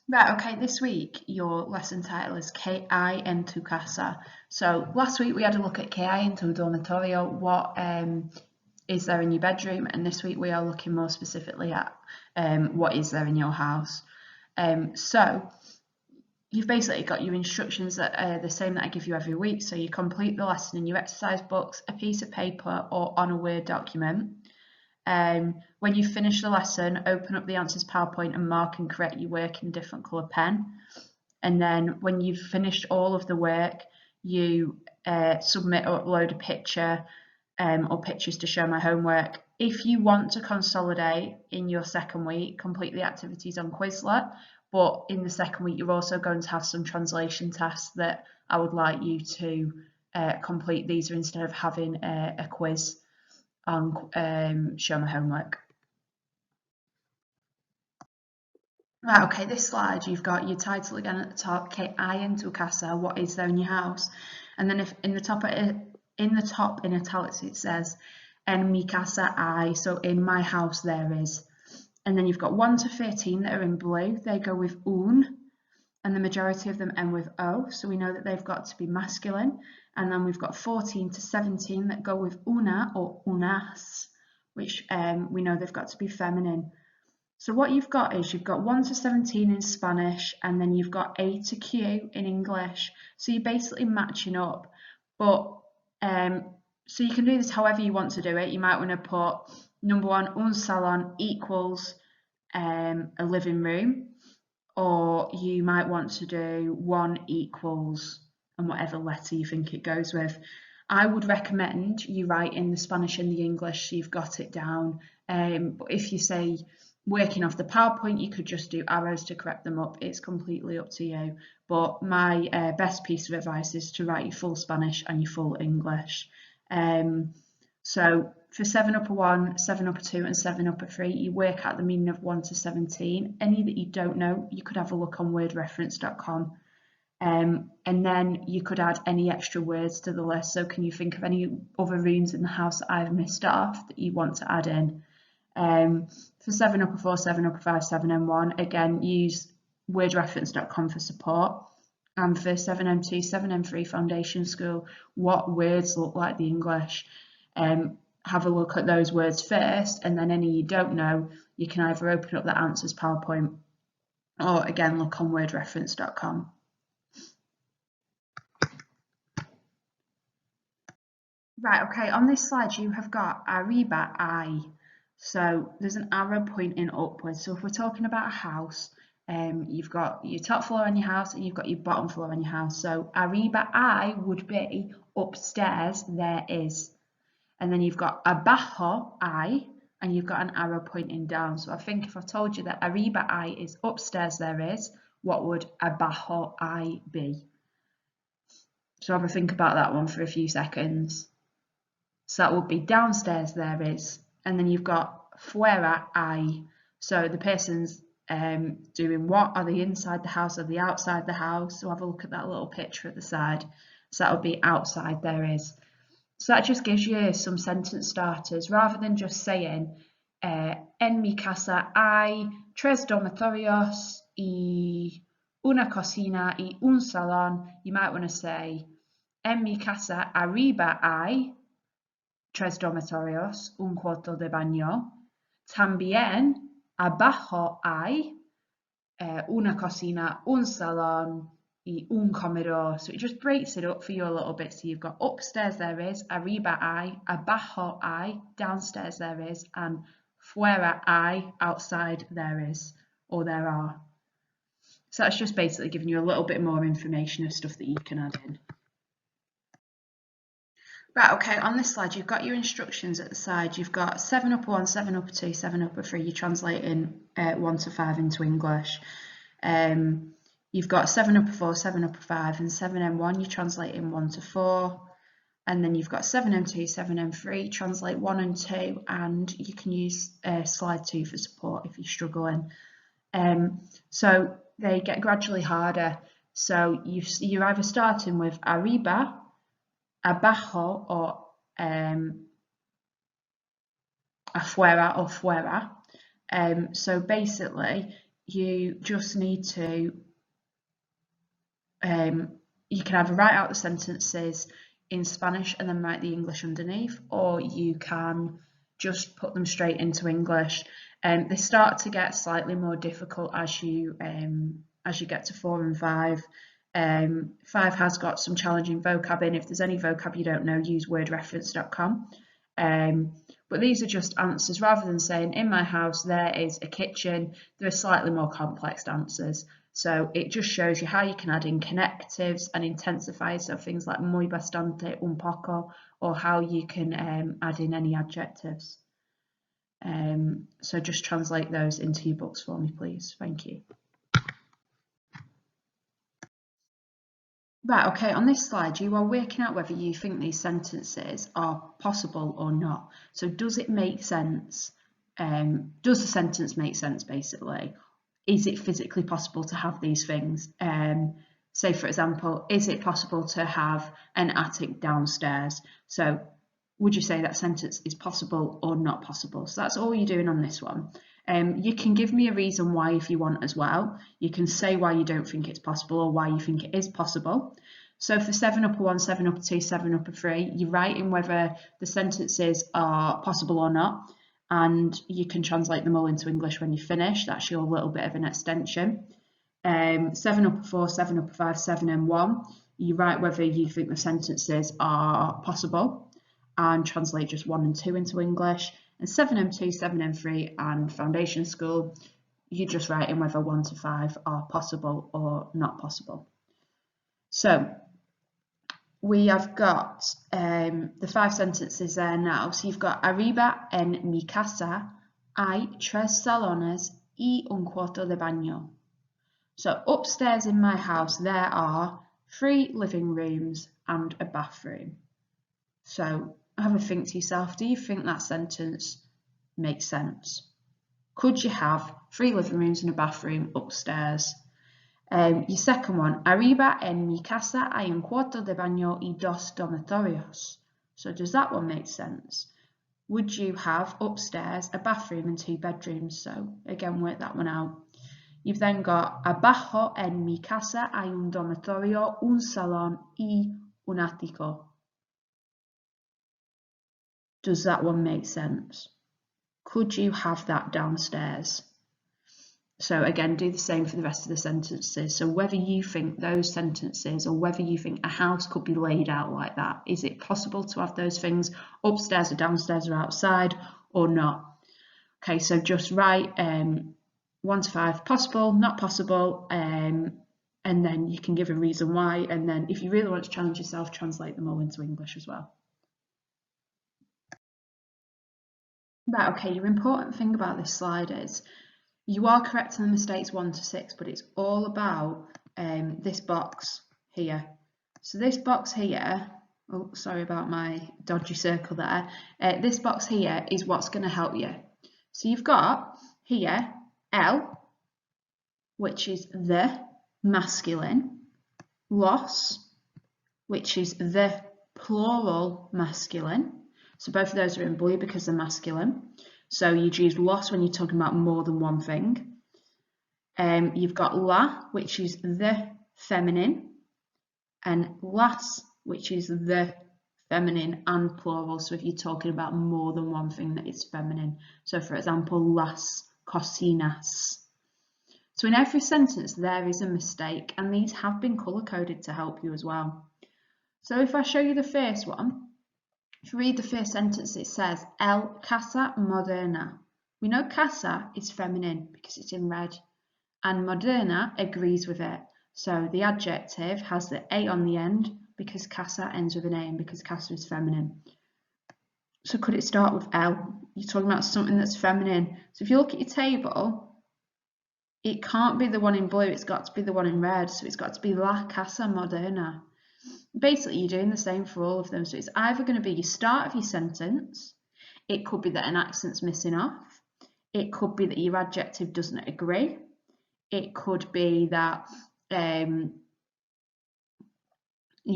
Right, okay, this week your lesson title is KI en tu casa. So last week we had a look at KI en tu dormitorio, what is there in your bedroom, and this week we are looking more specifically at what is there in your house. So you've basically got your instructions that are the same that I give you every week. So you complete the lesson in your exercise books, a piece of paper or on a Word document. When you finish the lesson, open up the answers PowerPoint and mark and correct your work in a different colour pen. And then when you've finished all of the work, you submit or upload a picture or pictures to show my homework. If you want to consolidate in your second week, complete the activities on Quizlet, but in the second week you're also going to have some translation tests that I would like you to complete. These are instead of having a quiz on show my homework. Right, okay, this slide you've got your title again at the top, KI en tu casa, what is there in your house? And then if in the top in italics it says en mi casa hay, so in my house there is. And then you've got 1 to 13 that are in blue, they go with un, and the majority of them end with o, so we know that they've got to be masculine. And then we've got 14 to 17 that go with una or unas, which we know they've got to be feminine. So what you've got is you've got 1 to 17 in Spanish, and then you've got A to Q in English. So you're basically matching up. But so you can do this however you want to do it. You might want to put number 1, un salon equals a living room, or you might want to do 1 equals and whatever letter you think it goes with. I would recommend you write in the Spanish and the English so you've got it down. But if you say working off the PowerPoint, you could just do arrows to correct them up. It's completely up to you. But my best piece of advice is to write your full Spanish and your full English. So for 7 upper 1, 7 upper 2 and 7 upper 3, you work out the meaning of 1 to 17. Any that you don't know, you could have a look on wordreference.com. And then you could add any extra words to the list. So can you think of any other rooms in the house that I've missed off that you want to add in? For 7 upper 4, 7 upper 5, 7 and 1, again, use wordreference.com for support. And for 7M2, 7M3 Foundation School, what words look like the English? Have a look at those words first, and then any you don't know, you can either open up the answers PowerPoint or again look on wordreference.com. Right, okay, on this slide you have got arriba, I. So there's an arrow pointing upwards. So if we're talking about a house, you've got your top floor on your house and you've got your bottom floor on your house. So arriba, I would be upstairs, there is. And then you've got abajo, I, and you've got an arrow pointing down. So I think if I told you that arriba, I is upstairs, there is, what would abajo, I be? So have a think about that one for a few seconds. So that would be downstairs there is, and then you've got fuera I. So the person's doing what? Are they inside the house? Are they outside the house? So have a look at that little picture at the side. So that would be outside there is. So that just gives you some sentence starters rather than just saying en mi casa hay 3 dormitorios y una cocina y un salón. You might want to say en mi casa arriba hay 3 dormitorios, un cuarto de baño. También abajo hay una cocina, un salón y un comedor. So it just breaks it up for you a little bit. So you've got upstairs there is, arriba hay, abajo hay, downstairs there is, and fuera hay, outside there is, or there are. So that's just basically giving you a little bit more information of stuff that you can add in. Right, okay, on this slide you've got your instructions at the side. You've got 7 upper 1, 7 upper 2, 7 upper 3. You're translating 1 to 5 into English. You've got 7 upper 4, 7 upper 5 and 7M1. You're translating 1 to 4. And then you've got 7M2, 7M3. Translate 1 and 2. And you can use slide 2 for support if you're struggling. So they get gradually harder. So you're either starting with arriba, abajo or afuera or fuera. So basically you just need to, you can either write out the sentences in Spanish and then write the English underneath, or you can just put them straight into English. They start to get slightly more difficult as you get to 4 and 5. 5 has got some challenging vocab in. If there's any vocab you don't know, use wordreference.com. But these are just answers. Rather than saying, in my house there is a kitchen, there are slightly more complex answers. So it just shows you how you can add in connectives and intensifiers, so things like muy bastante, un poco, or how you can add in any adjectives. So just translate those into your books for me, please. Thank you. Right, okay, on this slide, you are working out whether you think these sentences are possible or not. So does it make sense? Does the sentence make sense, basically? Is it physically possible to have these things? Say, for example, is it possible to have an attic downstairs? So would you say that sentence is possible or not possible? So that's all you're doing on this one. You can give me a reason why if you want as well. You can say why you don't think it's possible or why you think it is possible. So for 7 upper 1, 7 upper 2, 7 upper 3, you write in whether the sentences are possible or not, and you can translate them all into English when you finish. That's your little bit of an extension. 7 upper 4, 7 upper 5, 7 and 1, you write whether you think the sentences are possible and translate just 1 and 2 into English. And 7M2, 7M3 and foundation school, you just write in whether 1 to 5 are possible or not possible. So we have got the 5 sentences there now. So you've got arriba en mi casa hay 3 salones y un cuarto de baño. So upstairs in my house there are 3 living rooms and a bathroom. So have a think to yourself, do you think that sentence makes sense? Could you have 3 living rooms and a bathroom upstairs? Your second one, arriba en mi casa hay un cuarto de baño y 2 dormitorios. So does that one make sense? Would you have upstairs a bathroom and 2 bedrooms? So again, work that one out. You've then got abajo en mi casa hay un dormitorio, un salón y un ático. Does that one make sense? Could you have that downstairs? So again, do the same for the rest of the sentences. So whether you think those sentences or whether you think a house could be laid out like that, is it possible to have those things upstairs or downstairs or outside or not? Okay, so just write 1 to 5, possible, not possible, and then you can give a reason why, and then if you really want to challenge yourself, translate them all into English as well. Right, okay, your important thing about this slide is you are correct on the mistakes 1 to 6, but it's all about this box here. So this box here, oh, sorry about my dodgy circle there. This box here is what's going to help you. So you've got here L, which is the masculine, los, which is the plural masculine. So both of those are in blue because they're masculine. So you'd use los when you're talking about more than one thing. You've got la, which is the feminine, and las, which is the feminine and plural. So if you're talking about more than one thing that is feminine. So for example, las cocinas. So in every sentence there is a mistake, and these have been colour-coded to help you as well. So if I show you the first one, if you read the first sentence, it says El casa moderna. We know casa is feminine because it's in red, and moderna agrees with it. So the adjective has the A on the end because casa ends with an A and because casa is feminine. So could it start with L? You're talking about something that's feminine. So if you look at your table, it can't be the one in blue, it's got to be the one in red. So it's got to be la casa moderna. Basically, you're doing the same for all of them. So it's either going to be your start of your sentence, it could be that an accent's missing off, it could be that your adjective doesn't agree, it could be that you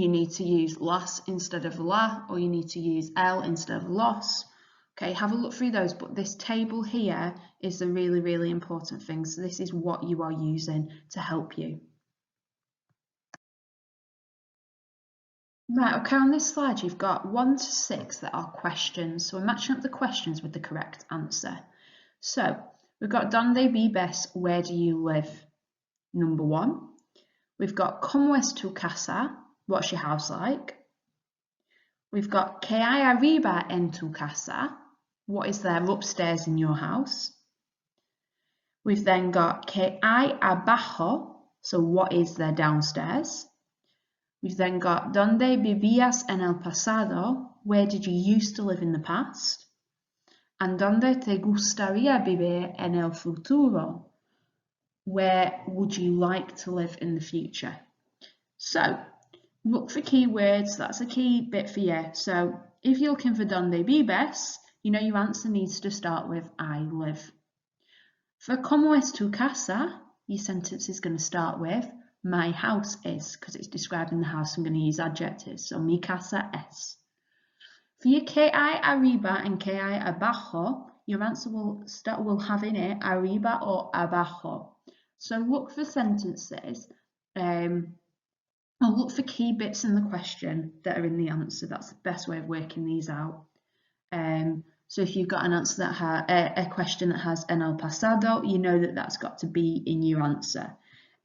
need to use las instead of la, or you need to use el instead of los. Okay, have a look through those, but this table here is the really, really important thing. So this is what you are using to help you. Right, okay, on this slide you've got 1 to 6 that are questions. So we're matching up the questions with the correct answer. So we've got Donde vives, where do you live? Number 1. We've got ¿Cómo es tu casa? What's your house like? We've got ¿Qué hay arriba en tu casa? What is there upstairs in your house? We've then got ¿Qué hay abajo? So what is there downstairs? We've then got ¿Dónde vivías en el pasado? Where did you used to live in the past? And ¿Dónde te gustaría vivir en el futuro? Where would you like to live in the future? So look for keywords. That's a key bit for you. So if you're looking for ¿Dónde vives? You know your answer needs to start with I live. For ¿Cómo es tu casa? Your sentence is going to start with my house is, because it's describing the house. I'm going to use adjectives. So mi casa es. For your ¿Qué hay arriba and qué hay abajo? Your answer will have in it arriba or abajo. So look for sentences, or look for key bits in the question that are in the answer. That's the best way of working these out. So if you've got an answer that has a question that has en el pasado, you know that that's got to be in your answer.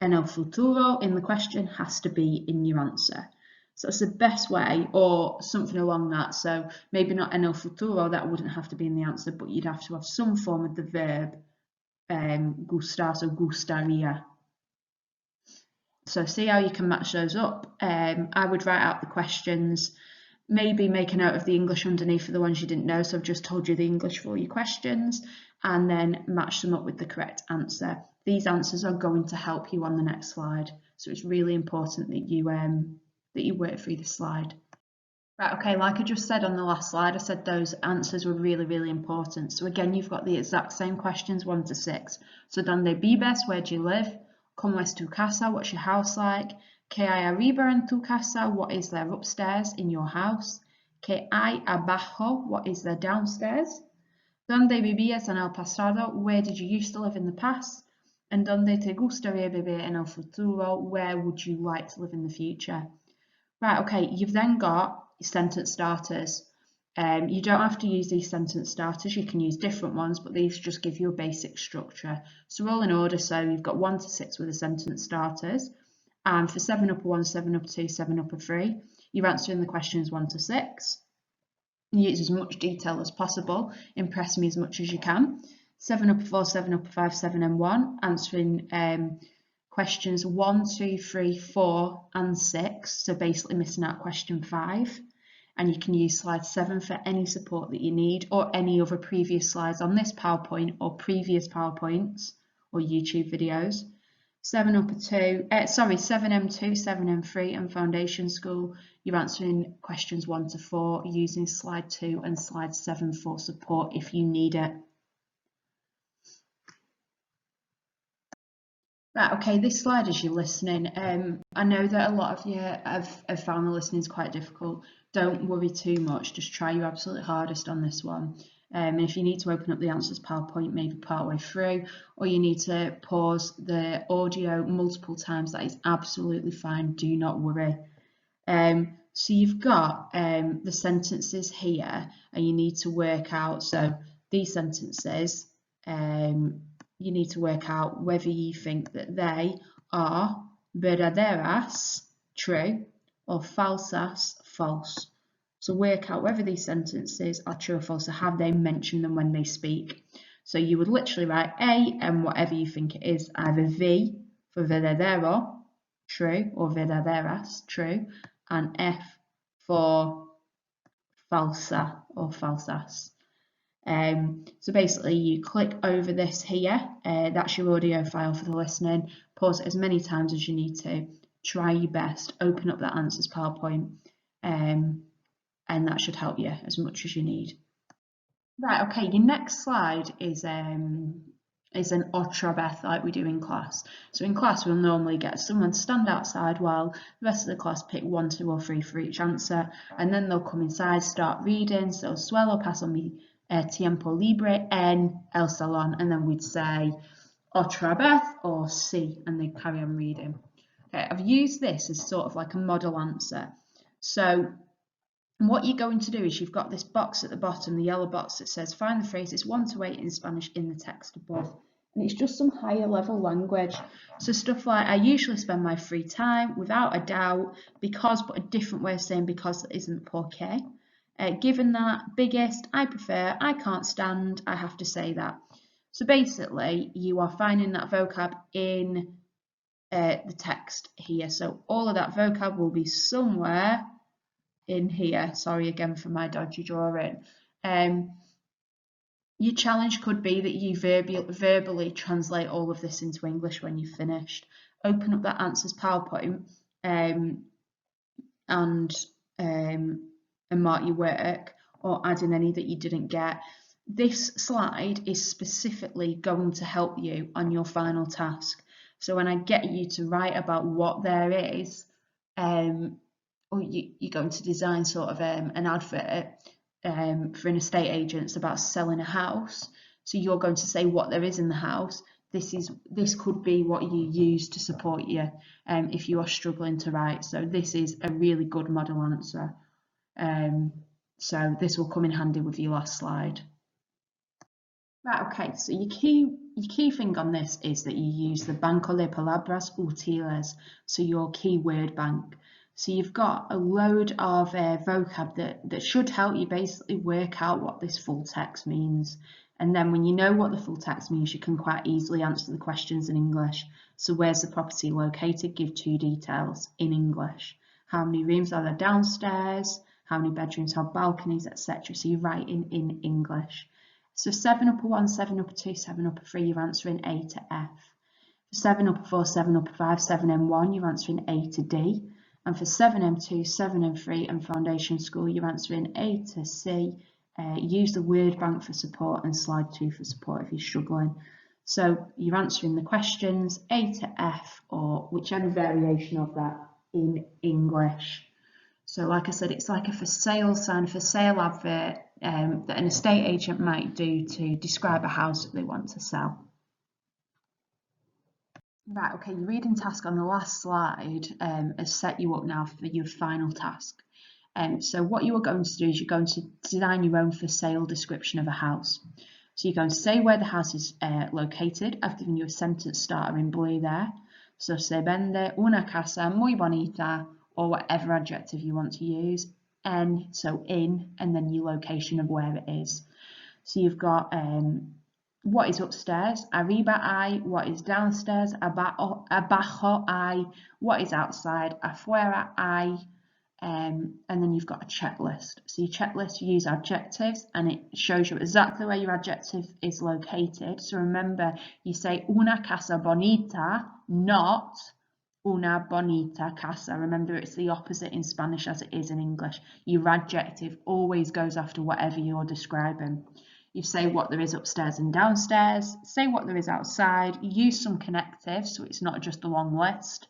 En el futuro in the question has to be in your answer. So it's the best way, or something along that. So maybe not en el futuro, that wouldn't have to be in the answer, but you'd have to have some form of the verb gustar, so gustaría. So see how you can match those up. I would write out the questions, maybe make a note of the English underneath for the ones you didn't know. So I've just told you the English for all your questions, and then match them up with the correct answer. These answers are going to help you on the next slide. So it's really important that you work through this slide. Right, okay, like I just said on the last slide, I said those answers were really, really important. So again, you've got the exact same questions, 1 to 6. So ¿Dónde vives? Where do you live? ¿Cómo es tu casa? What's your house like? ¿Qué hay arriba en tu casa? What is there upstairs in your house? ¿Qué hay abajo? What is there downstairs? ¿Dónde vivías en el pasado? Where did you used to live in the past? And ¿Dónde te gustaría vivir en el futuro? Where would you like to live in the future? Right, okay, you've then got sentence starters. You don't have to use these sentence starters, you can use different ones, but these just give you a basic structure. So all in order, so you've got 1 to 6 with the sentence starters, and for 7 upper 1, 7 upper 2, 7 upper 3, you're answering the questions 1 to 6. Use as much detail as possible, impress me as much as you can. 7 upper 4, 7 upper 5, 7 and 1, answering questions 1, 2, 3, 4 and 6, so basically missing out question 5. And you can use slide 7 for any support that you need, or any other previous slides on this PowerPoint or previous PowerPoints or YouTube videos. 7M2, 7M3 and Foundation School, you're answering questions 1 to 4 using slide 2 and slide 7 for support if you need it. Right, okay, this slide as you're listening, I know that a lot of you have found the listening is quite difficult. Don't worry too much, just try your absolute hardest on this one. And if you need to open up the answers PowerPoint maybe part way through, or you need to pause the audio multiple times, that is absolutely fine, do not worry. So you've got the sentences here, and you need to work out, so these sentences, you need to work out whether you think that they are verdaderas, true, or falsas, false. So work out whether these sentences are true or false, or have they mentioned them when they speak. So you would literally write A and whatever you think it is, either V for verdadero, true, or verdaderas, true, and F for falsa or falsas. So basically you click over this here, that's your audio file for the listening, pause it as many times as you need to, try your best, open up that answers PowerPoint, and that should help you as much as you need. Right, okay, your next slide is an otra vez like we do in class. So in class we'll normally get someone to stand outside while the rest of the class pick 1, 2 or 3 for each answer, and then they'll come inside, start reading, so suelo paso mi tiempo libre en el salón, and then we'd say otra vez or sí, and they'd carry on reading. Okay, I've used this as sort of like a model answer. So what you're going to do is you've got this box at the bottom, the yellow box that says find the phrases 1 to 8 in Spanish in the text above. And it's just some higher level language. So stuff like I usually spend my free time, without a doubt, because, but a different way of saying because that isn't porque. Given that, biggest, I prefer, I can't stand, I have to say that. So basically you are finding that vocab in the text here. So all of that vocab will be somewhere in here. Sorry again for my dodgy drawing. Your challenge could be that you verbally translate all of this into English when you've finished. Open up that answers PowerPoint and mark your work, or add in any that you didn't get. This slide is specifically going to help you on your final task. So when I get you to write about what there is, or you're going to design sort of an advert for an estate agent about selling a house. So you're going to say what there is in the house. This could be what you use to support you if you are struggling to write. So this is a really good model answer. So this will come in handy with your last slide. Right, okay, so your key thing on this is that you use the banco de palabras útiles, so your keyword bank. So you've got a load of vocab that should help you basically work out what this full text means. And then when you know what the full text means, you can quite easily answer the questions in English. So where's the property located? Give 2 details in English. How many rooms are there downstairs? How many bedrooms have balconies, etc. So you're writing in English. So 7 upper 1, 7 upper 2, 7 upper 3, you're answering A to F. For 7 upper 4, 7 upper 5, 7M1, you're answering A to D. And for 7M2, 7M3 and foundation school, you're answering A to C. Use the word bank for support and slide 2 for support if you're struggling. So you're answering the questions A to F or whichever variation of that in English. So like I said, it's like a for sale sign, for sale advert that an estate agent might do to describe a house that they want to sell. Right, okay, your reading task on the last slide has set you up now for your final task. So what you are going to do is you're going to design your own for sale description of a house. So you're going to say where the house is located. I've given you a sentence starter in blue there. So se vende una casa muy bonita, or whatever adjective you want to use. So in, and then your location of where it is. So you've got what is upstairs, arriba hay, what is downstairs, abajo hay, what is outside, afuera hay, and then you've got a checklist. So your checklist, you use adjectives and it shows you exactly where your adjective is located. So remember, you say una casa bonita, not una bonita casa. Remember, it's the opposite in Spanish as it is in English. Your adjective always goes after whatever you're describing. You say what there is upstairs and downstairs, say what there is outside, use some connectives so it's not just a long list.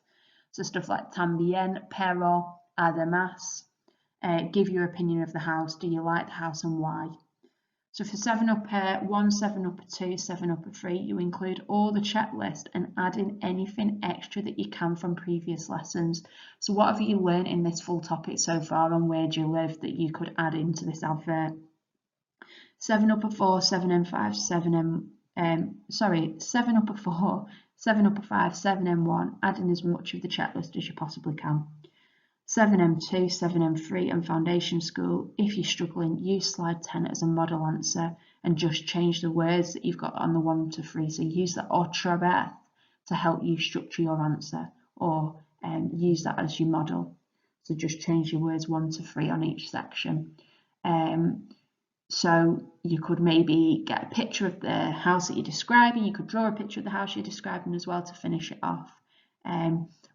So stuff like también, pero, además, give your opinion of the house, do you like the house and why? So for 7 upper 1, 7 upper 2, 7 upper 3, you include all the checklist and add in anything extra that you can from previous lessons. So what have you learned in this full topic so far on where do you live that you could add into this advert? 7 upper 4, 7M5, 7 upper 4, 7 upper 5, 7M1, add in as much of the checklist as you possibly can. 7M2, 7M3 and foundation school, if you're struggling, use slide 10 as a model answer and just change the words that you've got on the 1 to 3. So use the otra vez to help you structure your answer, or use that as your model. So just change your words 1 to 3 on each section. So you could maybe get a picture of the house that you're describing. You could draw a picture of the house you're describing as well to finish it off.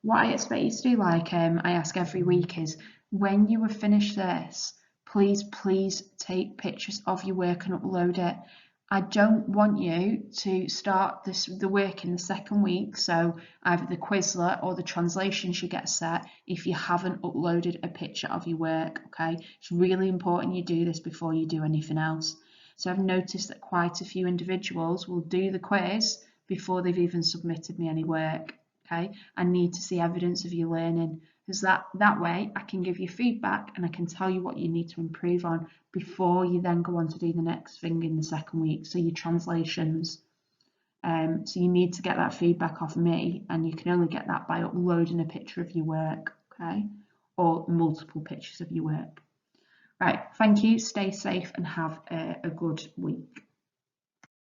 What I expect you to do, like I ask every week, is when you have finished this, please take pictures of your work and upload it. I don't want you to start the work in the second week, so either the Quizlet or the translation should get set if you haven't uploaded a picture of your work, okay? It's really important you do this before you do anything else. So I've noticed that quite a few individuals will do the quiz before they've even submitted me any work. Okay, I need to see evidence of you learning, because that way I can give you feedback and I can tell you what you need to improve on before you then go on to do the next thing in the second week. So your translations. So you need to get that feedback off me, and you can only get that by uploading a picture of your work, okay, or multiple pictures of your work. Right, thank you, stay safe and have a good week.